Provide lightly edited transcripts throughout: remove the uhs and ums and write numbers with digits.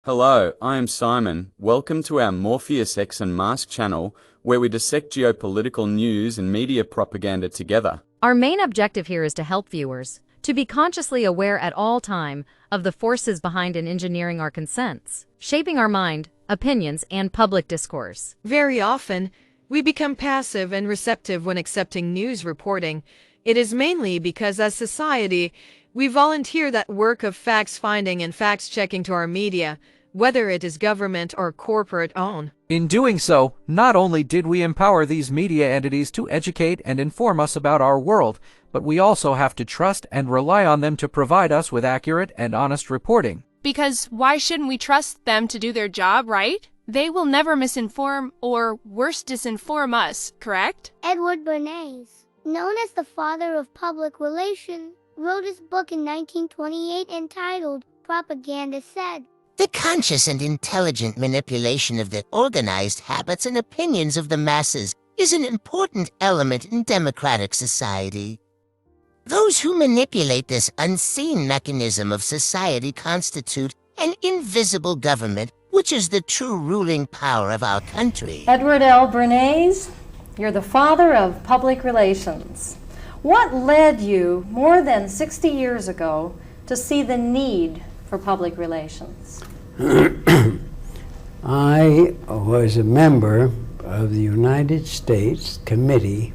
Hello, I am Simon. Welcome to our Morpheus X and Mask channel, where we dissect geopolitical news and media propaganda together. Our main objective here is to help viewers to be consciously aware at all time of the forces behind and engineering our consents, shaping our mind, opinions, and public discourse. Very often, we become passive and receptive when accepting news reporting. It is mainly because as society, we volunteer that work of facts-finding and facts-checking to our media, whether it is government or corporate-owned. In doing so, not only did we empower these media entities to educate and inform us about our world, but we also have to trust and rely on them to provide us with accurate and honest reporting. Because why shouldn't we trust them to do their job, right? They will never misinform or, worse, disinform us, correct? Edward Bernays, known as the father of public relations, wrote his book in 1928 entitled Propaganda Said. The conscious and intelligent manipulation of the organized habits and opinions of the masses is an important element in democratic society. Those who manipulate this unseen mechanism of society constitute an invisible government, which is the true ruling power of our country. Edward L. Bernays, you're the father of public relations. What led you, more than 60 years ago, to see the need for public relations? I was a member of the United States Committee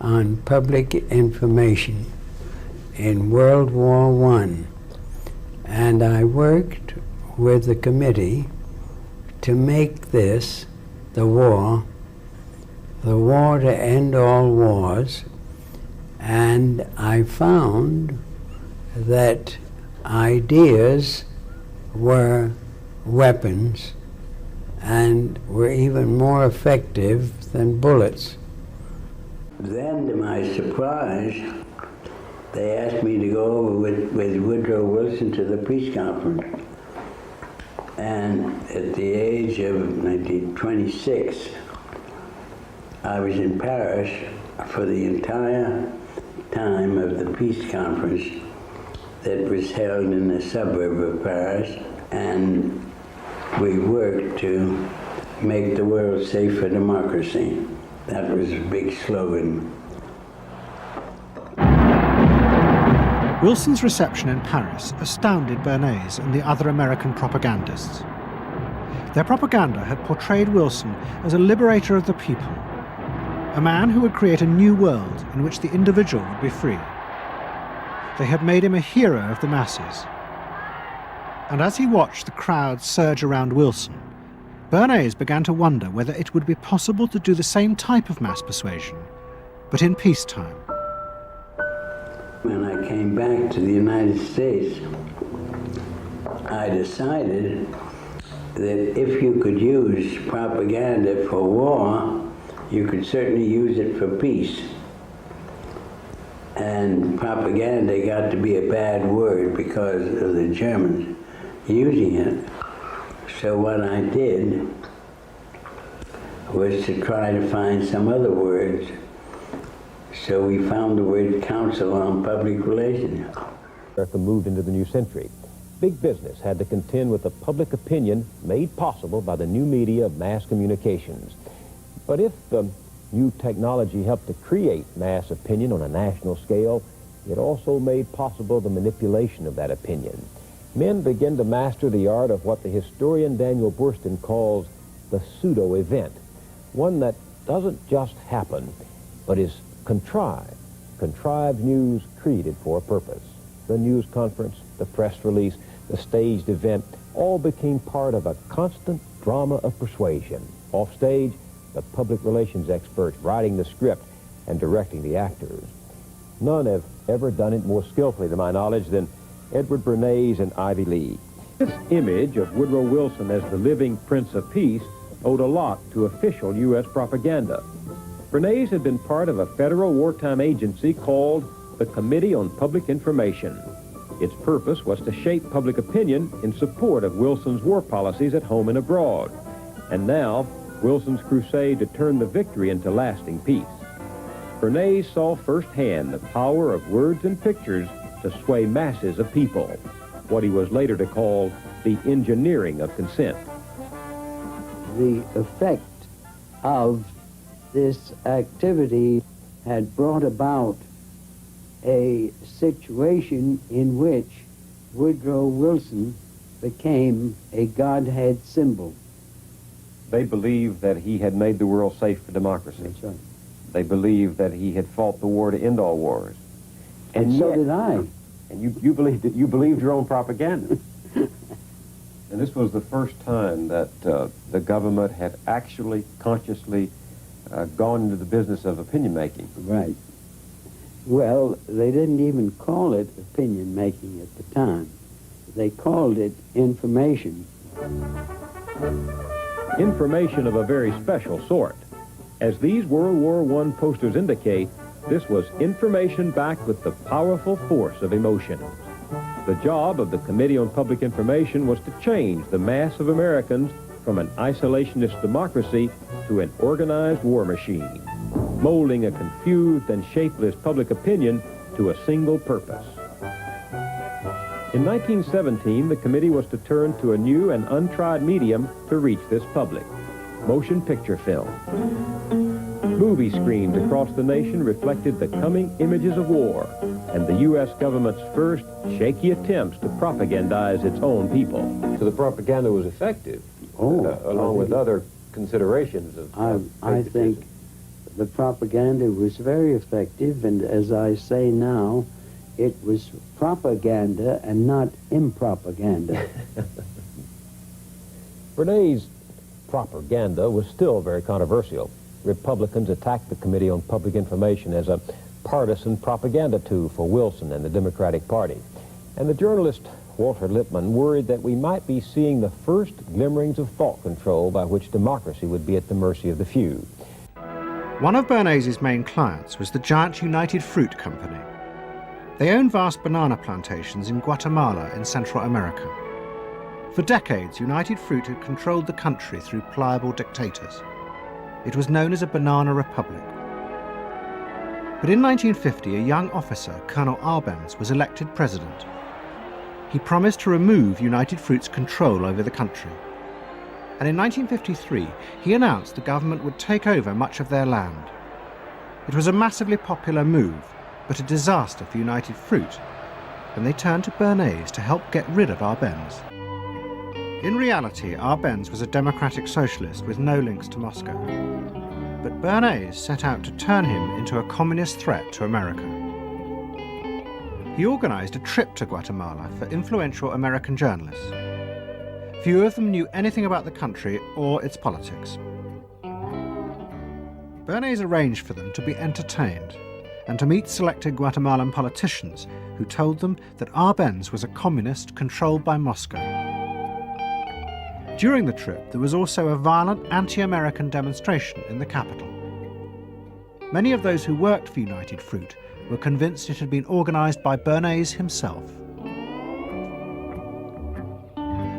on Public Information in World War I, and I worked with the committee to make this the war to end all wars, and I found that ideas were weapons and were even more effective than bullets. Then, to my surprise, they asked me to go over with Woodrow Wilson to the peace conference. And at the age of 26, I was in Paris for the entire time of the peace conference that was held in the suburb of Paris, and we worked to make the world safe for democracy. That was a big slogan. Wilson's reception in Paris astounded Bernays and the other American propagandists. Their propaganda had portrayed Wilson as a liberator of the people, a man who would create a new world in which the individual would be free. They had made him a hero of the masses. And as he watched the crowd surge around Wilson, Bernays began to wonder whether it would be possible to do the same type of mass persuasion, but in peacetime. When I came back to the United States, I decided that if you could use propaganda for war, you could certainly use it for peace. And propaganda got to be a bad word because of the Germans using it. So what I did was to try to find some other words. So we found the word Council on Public Relations. America moved into the new century. Big business had to contend with the public opinion made possible by the new media of mass communications. But if new technology helped to create mass opinion on a national scale, it also made possible the manipulation of that opinion. Men began to master the art of what the historian Daniel Boorstin calls the pseudo-event, one that doesn't just happen, but is contrived news created for a purpose. The news conference, the press release, the staged event all became part of a constant drama of persuasion. Off stage, the public relations experts writing the script and directing the actors. None have ever done it more skillfully, to my knowledge, than Edward Bernays and Ivy Lee. This image of Woodrow Wilson as the living Prince of Peace owed a lot to official U.S. propaganda. Bernays had been part of a federal wartime agency called the Committee on Public Information. Its purpose was to shape public opinion in support of Wilson's war policies at home and abroad. And now, Wilson's crusade to turn the victory into lasting peace. Bernays saw firsthand the power of words and pictures to sway masses of people, what he was later to call the engineering of consent. The effect of this activity had brought about a situation in which Woodrow Wilson became a Godhead symbol. They believed that he had made the world safe for democracy. That's right. They believed that he had fought the war to end all wars. And so did I. And you believed it. You believed your own propaganda. And this was the first time that the government had actually consciously gone into the business of opinion making. Right. Well, they didn't even call it opinion making at the time. They called it information. Information of a very special sort. As these World War I posters indicate, this was information backed with the powerful force of emotion. The job of the Committee on Public Information was to change the mass of Americans from an isolationist democracy to an organized war machine, molding a confused and shapeless public opinion to a single purpose. In 1917, the committee was to turn to a new and untried medium to reach this public: motion picture film. Movie screens across the nation reflected the coming images of war and the U.S. government's first shaky attempts to propagandize its own people. So the propaganda was effective, along with other considerations of I think the propaganda was very effective, and as I say now, it was propaganda and not impropaganda. Bernays' propaganda was still very controversial. Republicans attacked the Committee on Public Information as a partisan propaganda tool for Wilson and the Democratic Party. And the journalist Walter Lippmann worried that we might be seeing the first glimmerings of thought control by which democracy would be at the mercy of the few. One of Bernays' main clients was the giant United Fruit Company. They owned vast banana plantations in Guatemala in Central America. For decades, United Fruit had controlled the country through pliable dictators. It was known as a banana republic. But in 1950, a young officer, Colonel Arbenz, was elected president. He promised to remove United Fruit's control over the country. And in 1953, he announced the government would take over much of their land. It was a massively popular move, but a disaster for United Fruit, and they turned to Bernays to help get rid of Arbenz. In reality, Arbenz was a democratic socialist with no links to Moscow. But Bernays set out to turn him into a communist threat to America. He organized a trip to Guatemala for influential American journalists. Few of them knew anything about the country or its politics. Bernays arranged for them to be entertained and to meet selected Guatemalan politicians who told them that Arbenz was a communist controlled by Moscow. During the trip, there was also a violent anti-American demonstration in the capital. Many of those who worked for United Fruit were convinced it had been organized by Bernays himself.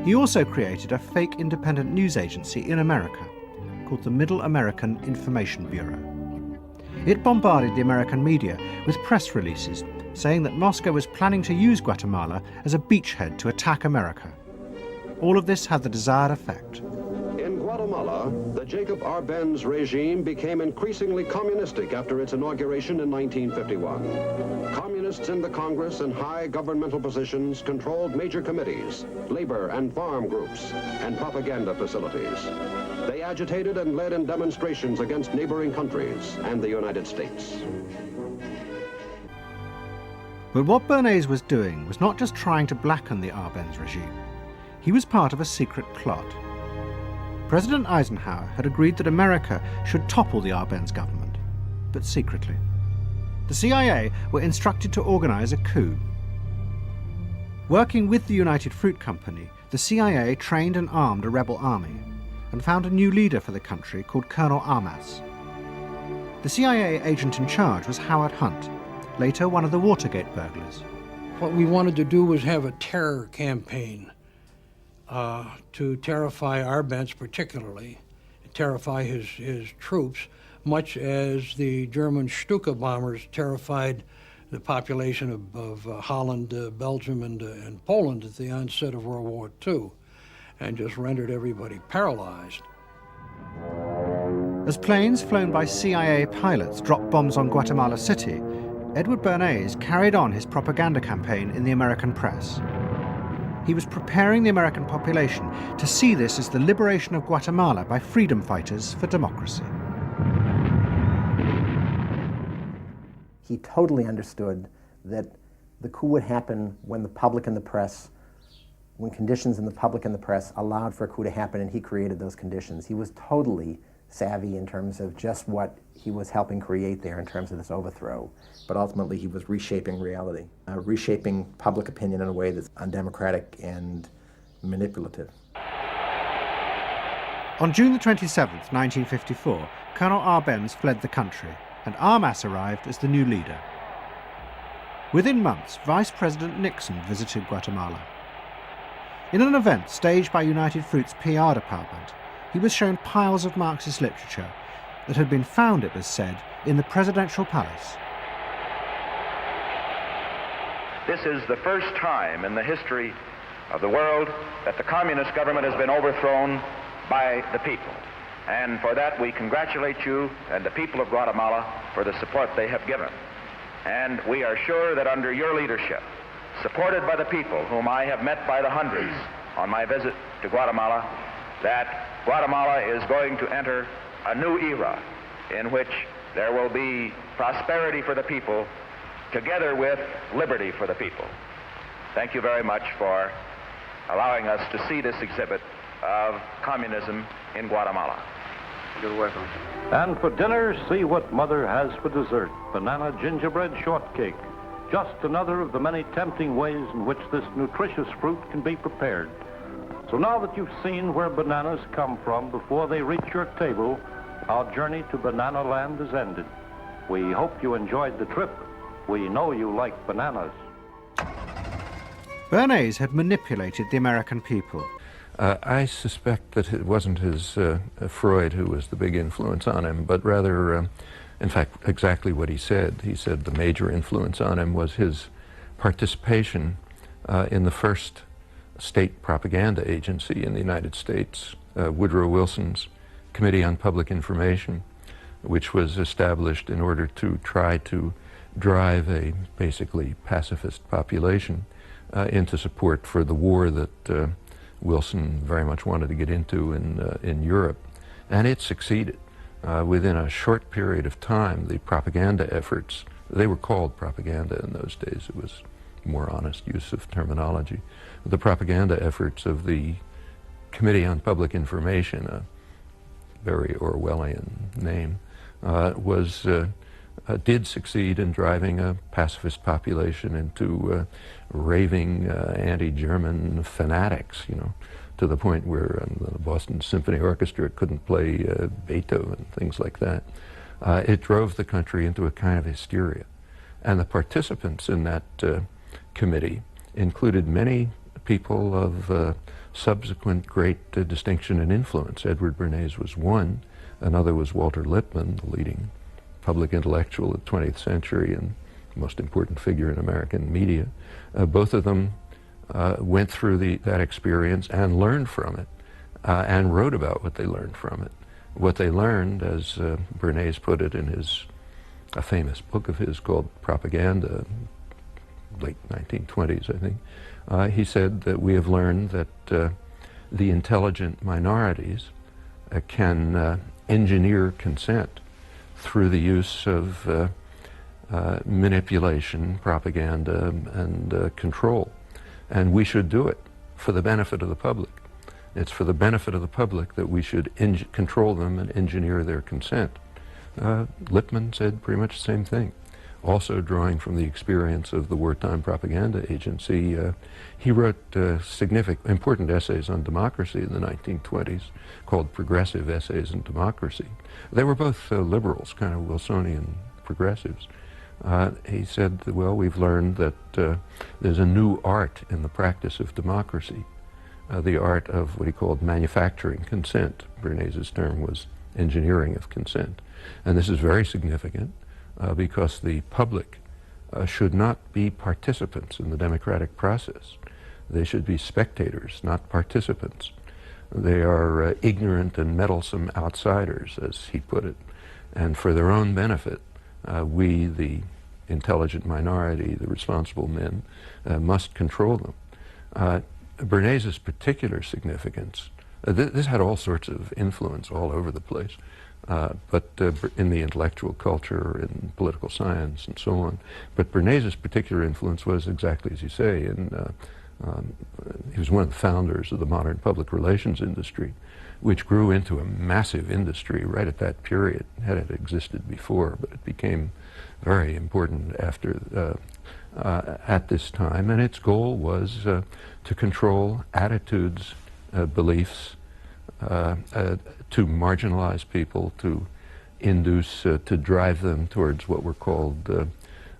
He also created a fake independent news agency in America called the Middle American Information Bureau. It bombarded the American media with press releases saying that Moscow was planning to use Guatemala as a beachhead to attack America. All of this had the desired effect. In Guatemala, the Jacob Arbenz regime became increasingly communistic after its inauguration in 1951. Communists in the Congress and high governmental positions controlled major committees, labor and farm groups, and propaganda facilities. They agitated and led in demonstrations against neighboring countries and the United States. But what Bernays was doing was not just trying to blacken the Arbenz regime. He was part of a secret plot. President Eisenhower had agreed that America should topple the Arbenz government, but secretly. The CIA were instructed to organize a coup. Working with the United Fruit Company, the CIA trained and armed a rebel army and found a new leader for the country called Colonel Armas. The CIA agent in charge was Howard Hunt, later one of the Watergate burglars. What we wanted to do was have a terror campaign to terrify Arbenz particularly, terrify his troops, much as the German Stuka bombers terrified the population of Holland, Belgium, and Poland at the onset of World War II, and just rendered everybody paralyzed. As planes flown by CIA pilots dropped bombs on Guatemala City, Edward Bernays carried on his propaganda campaign in the American press. He was preparing the American population to see this as the liberation of Guatemala by freedom fighters for democracy. He totally understood that the coup would happen when the public and the press, when conditions in the public and the press allowed for a coup to happen, and he created those conditions. He was totally savvy in terms of just what he was helping create there in terms of this overthrow. But ultimately he was reshaping reality, reshaping public opinion in a way that's undemocratic and manipulative. On June the 27th, 1954, Colonel Arbenz fled the country, and Armas arrived as the new leader. Within months, Vice President Nixon visited Guatemala. In an event staged by United Fruit's PR department, he was shown piles of Marxist literature that had been found, it was said, in the presidential palace. This is the first time in the history of the world that the communist government has been overthrown by the people. And for that we congratulate you and the people of Guatemala for the support they have given. And we are sure that under your leadership, supported by the people whom I have met by the hundreds on my visit to Guatemala, that Guatemala is going to enter a new era in which there will be prosperity for the people together with liberty for the people. Thank you very much for allowing us to see this exhibit of communism in Guatemala. You're welcome. And for dinner, see what Mother has for dessert. Banana gingerbread shortcake. Just another of the many tempting ways in which this nutritious fruit can be prepared. So now that you've seen where bananas come from before they reach your table, our journey to Banana Land is ended. We hope you enjoyed the trip. We know you like bananas. Bernays had manipulated the American people. I suspect that it wasn't his Freud who was the big influence on him, but rather, in fact, exactly what he said. He said the major influence on him was his participation in the first state propaganda agency in the United States, Woodrow Wilson's Committee on Public Information, which was established in order to try to drive a basically pacifist population into support for the war that Wilson very much wanted to get into in Europe. And it succeeded. Within a short period of time, the propaganda efforts, they were called propaganda in those days, it was more honest use of terminology. The propaganda efforts of the Committee on Public Information, a very Orwellian name, did succeed in driving a pacifist population into raving anti-German fanatics, you know, to the point where the Boston Symphony Orchestra couldn't play Beethoven, things like that. It drove the country into a kind of hysteria. And the participants in that committee included many people of subsequent great distinction and influence. Edward Bernays was one. Another was Walter Lippmann, the leading public intellectual of the 20th century and most important figure in American media. Both of them went through that experience and learned from it and wrote about what they learned from it. What they learned, as Bernays put it in a famous book of his called Propaganda, late 1920s, I think, he said that we have learned that the intelligent minorities can engineer consent through the use of manipulation, propaganda, and control. And we should do it for the benefit of the public. It's for the benefit of the public that we should control them and engineer their consent. Lippmann said pretty much the same thing. Also drawing from the experience of the wartime propaganda agency, he wrote important essays on democracy in the 1920s called Progressive Essays on Democracy. They were both liberals, kind of Wilsonian progressives. He said, well, we've learned that there's a new art in the practice of democracy, the art of what he called manufacturing consent. Bernays' term was engineering of consent. And this is very significant because the public should not be participants in the democratic process. They should be spectators, not participants. They are ignorant and meddlesome outsiders, as he put it. And for their own benefit, we, the intelligent minority, the responsible men, must control them. Bernays' particular significance, this had all sorts of influence all over the place, but in the intellectual culture, in political science, and so on. But Bernays' particular influence was exactly as you say, he was one of the founders of the modern public relations industry, which grew into a massive industry right at that period. Had it existed before, but it became very important after at this time, and its goal was to control attitudes, beliefs, to marginalize people, to induce, to drive them towards what were called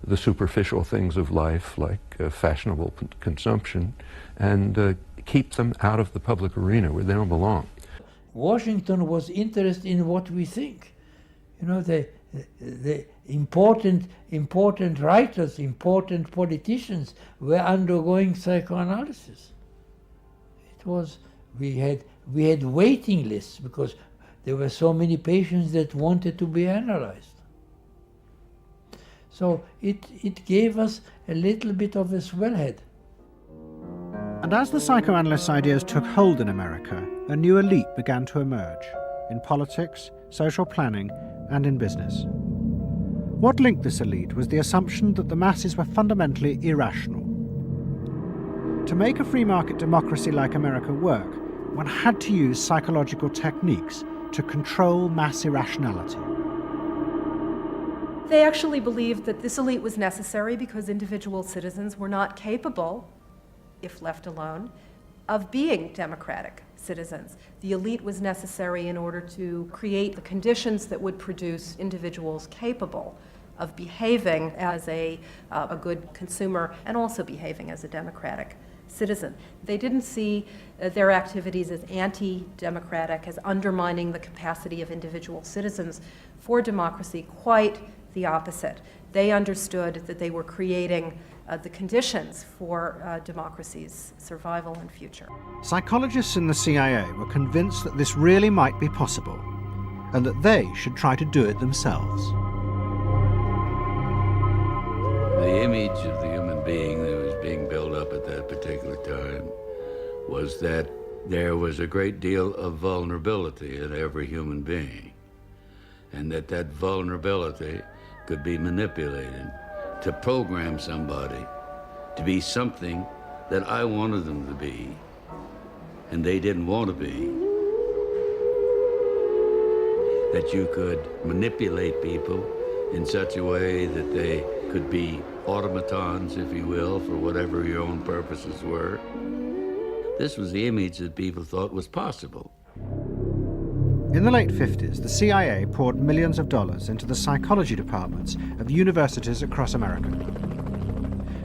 the superficial things of life, like fashionable consumption, and keep them out of the public arena where they don't belong. Washington was interested in what we think. You know, the important writers, important politicians were undergoing psychoanalysis. It was, we had waiting lists because there were so many patients that wanted to be analyzed. So it gave us a little bit of a swellhead. And as the psychoanalysts' ideas took hold in America, a new elite began to emerge in politics, social planning, and in business. What linked this elite was the assumption that the masses were fundamentally irrational. To make a free market democracy like America work, one had to use psychological techniques to control mass irrationality. They actually believed that this elite was necessary because individual citizens were not capable, if left alone, of being democratic citizens. The elite was necessary in order to create the conditions that would produce individuals capable of behaving as a good consumer and also behaving as a democratic citizen. They didn't see their activities as anti-democratic, as undermining the capacity of individual citizens for democracy. Quite the opposite. They understood that they were creating the conditions for democracy's survival and future. Psychologists in the CIA were convinced that this really might be possible, and that they should try to do it themselves. The image of the human being that was being built up at that particular time was that there was a great deal of vulnerability in every human being, and that vulnerability could be manipulated to program somebody to be something that I wanted them to be, and they didn't want to be. That you could manipulate people in such a way that they could be automatons, if you will, for whatever your own purposes were. This was the image that people thought was possible. In the late 50s, the CIA poured millions of dollars into the psychology departments of universities across America.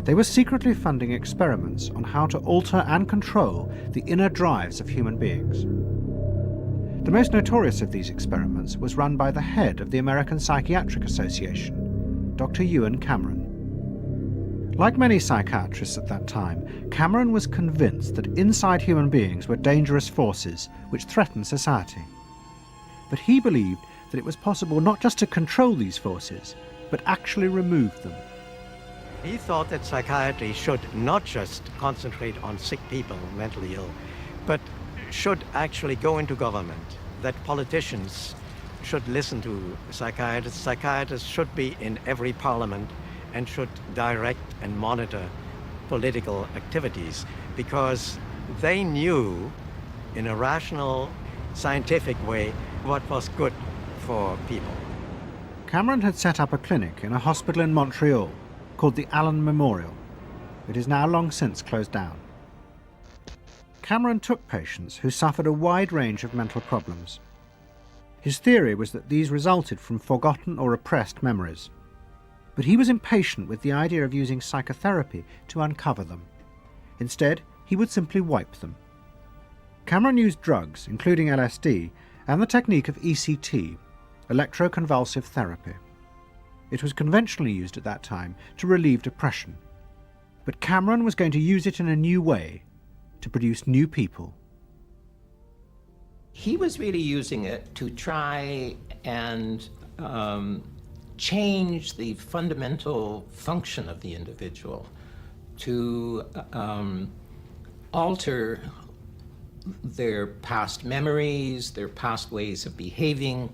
They were secretly funding experiments on how to alter and control the inner drives of human beings. The most notorious of these experiments was run by the head of the American Psychiatric Association, Dr. Ewan Cameron. Like many psychiatrists at that time, Cameron was convinced that inside human beings were dangerous forces which threatened society. But he believed that it was possible not just to control these forces, but actually remove them. He thought that psychiatry should not just concentrate on sick people, mentally ill, but should actually go into government, that politicians should listen to psychiatrists. Psychiatrists should be in every parliament and should direct and monitor political activities, because they knew in a rational, scientific way what was good for people. Cameron had set up a clinic in a hospital in Montreal called the Allen Memorial. It is now long since closed down. Cameron took patients who suffered a wide range of mental problems. His theory was that these resulted from forgotten or repressed memories. But he was impatient with the idea of using psychotherapy to uncover them. Instead, he would simply wipe them. Cameron used drugs, including LSD, and the technique of ECT, electroconvulsive therapy. It was conventionally used at that time to relieve depression. But Cameron was going to use it in a new way, to produce new people. He was really using it to try and change the fundamental function of the individual, to alter their past memories, their past ways of behaving.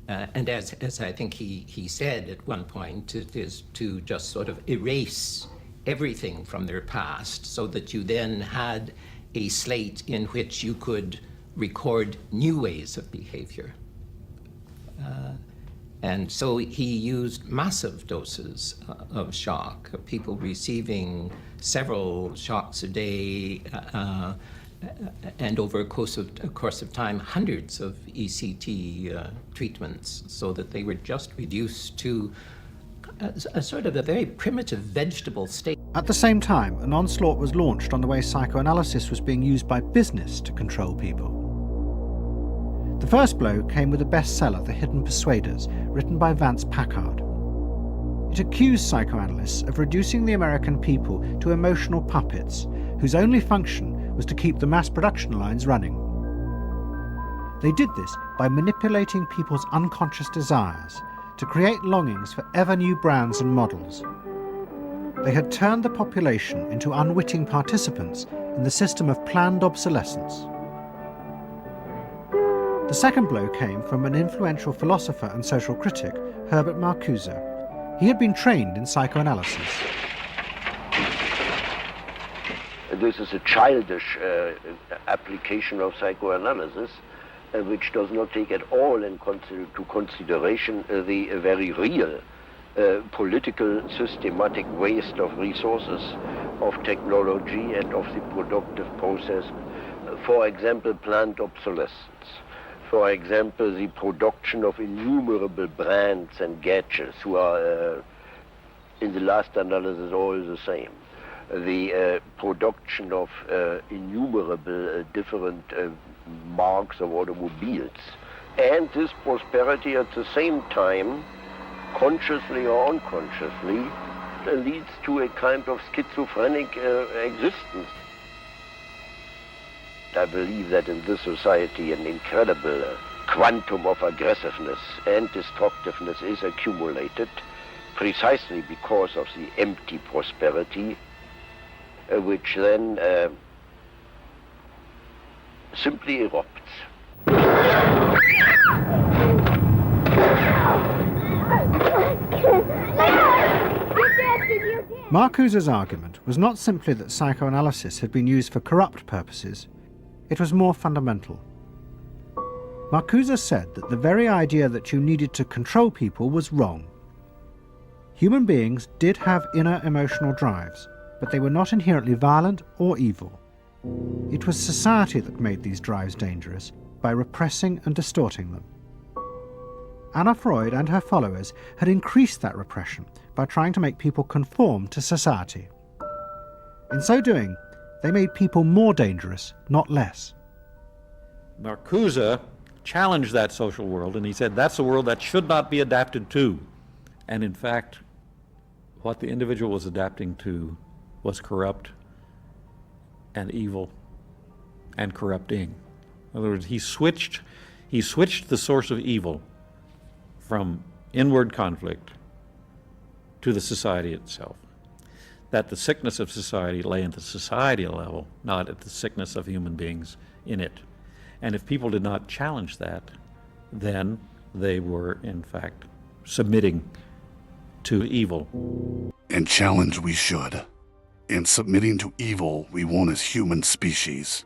And as I think he said at one point, it is to just sort of erase everything from their past so that you then had a slate in which you could record new ways of behavior. And so he used massive doses of shock, people receiving several shocks a day, and over a course of time, hundreds of ECT treatments, so that they were just reduced to a sort of a very primitive vegetable state. At the same time, an onslaught was launched on the way psychoanalysis was being used by business to control people. The first blow came with a bestseller, The Hidden Persuaders, written by Vance Packard. It accused psychoanalysts of reducing the American people to emotional puppets, whose only function was to keep the mass production lines running. They did this by manipulating people's unconscious desires to create longings for ever new brands and models. They had turned the population into unwitting participants in the system of planned obsolescence. The second blow came from an influential philosopher and social critic, Herbert Marcuse. He had been trained in psychoanalysis. This is a childish application of psychoanalysis, which does not take at all into consideration the very real political systematic waste of resources, of technology and of the productive process. For example, planned obsolescence. For example, the production of innumerable brands and gadgets who are, in the last analysis, all the same. The production of innumerable different marks of automobiles. And this prosperity at the same time, consciously or unconsciously, leads to a kind of schizophrenic existence. I believe that in this society an incredible quantum of aggressiveness and destructiveness is accumulated precisely because of the empty prosperity, which then simply erupts. Marcuse's argument was not simply that psychoanalysis had been used for corrupt purposes. It was more fundamental. Marcuse said that the very idea that you needed to control people was wrong. Human beings did have inner emotional drives, but they were not inherently violent or evil. It was society that made these drives dangerous by repressing and distorting them. Anna Freud and her followers had increased that repression by trying to make people conform to society. In so doing, they made people more dangerous, not less. Marcuse challenged that social world, and he said that's a world that should not be adapted to. And in fact, what the individual was adapting to was corrupt and evil and corrupting. In other words, he switched the source of evil from inward conflict to the society itself. That the sickness of society lay at the societal level, not at the sickness of human beings in it. And if people did not challenge that, then they were, in fact, submitting to evil. And challenge we should. And submitting to evil we won't as human species.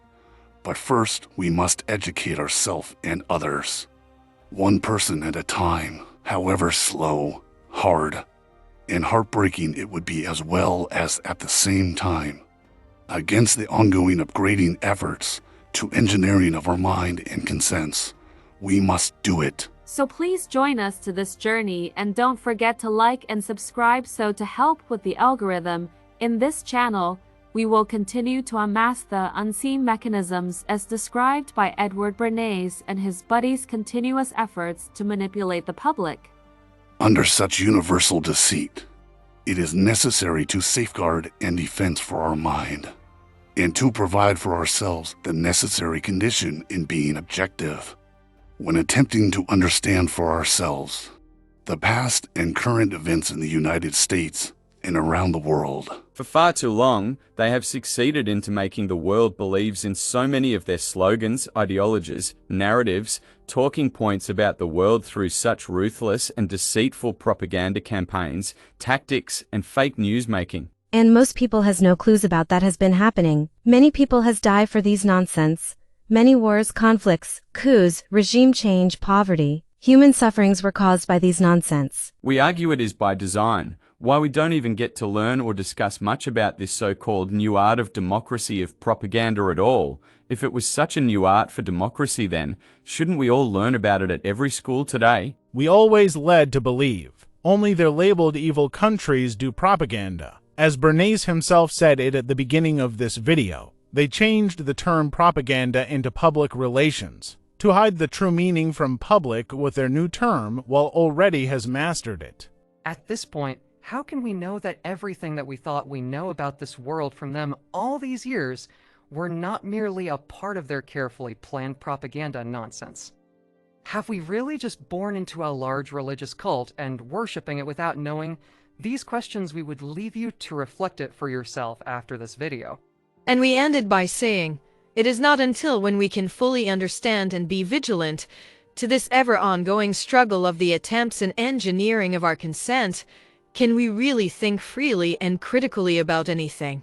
But first, we must educate ourselves and others. One person at a time, however slow, hard, and heartbreaking it would be, as well as at the same time, against the ongoing upgrading efforts to engineering of our mind and consents. We must do it. So please join us to this journey, and don't forget to like and subscribe so to help with the algorithm. In this channel, we will continue to unmask the unseen mechanisms as described by Edward Bernays and his buddies' continuous efforts to manipulate the public. Under such universal deceit, it is necessary to safeguard and defense for our mind, and to provide for ourselves the necessary condition in being objective. When attempting to understand for ourselves the past and current events in the United States and around the world. For far too long, they have succeeded into making the world believes in so many of their slogans, ideologies, narratives, talking points about the world through such ruthless and deceitful propaganda campaigns, tactics, and fake news making. And most people has no clues about that has been happening. Many people has died for these nonsense. Many wars, conflicts, coups, regime change, poverty, human sufferings were caused by these nonsense. We argue it is by design. Why we don't even get to learn or discuss much about this so-called new art of democracy of propaganda at all. If it was such a new art for democracy then, shouldn't we all learn about it at every school today? We always led to believe only their labeled evil countries do propaganda. As Bernays himself said it at the beginning of this video, they changed the term propaganda into public relations to hide the true meaning from public with their new term while already has mastered it. At this point, how can we know that everything that we thought we know about this world from them all these years were not merely a part of their carefully planned propaganda nonsense? Have we really just born into a large religious cult and worshipping it without knowing? These questions we would leave you to reflect it for yourself after this video. And we ended by saying, it is not until when we can fully understand and be vigilant to this ever-ongoing struggle of the attempts and engineering of our consent can we really think freely and critically about anything.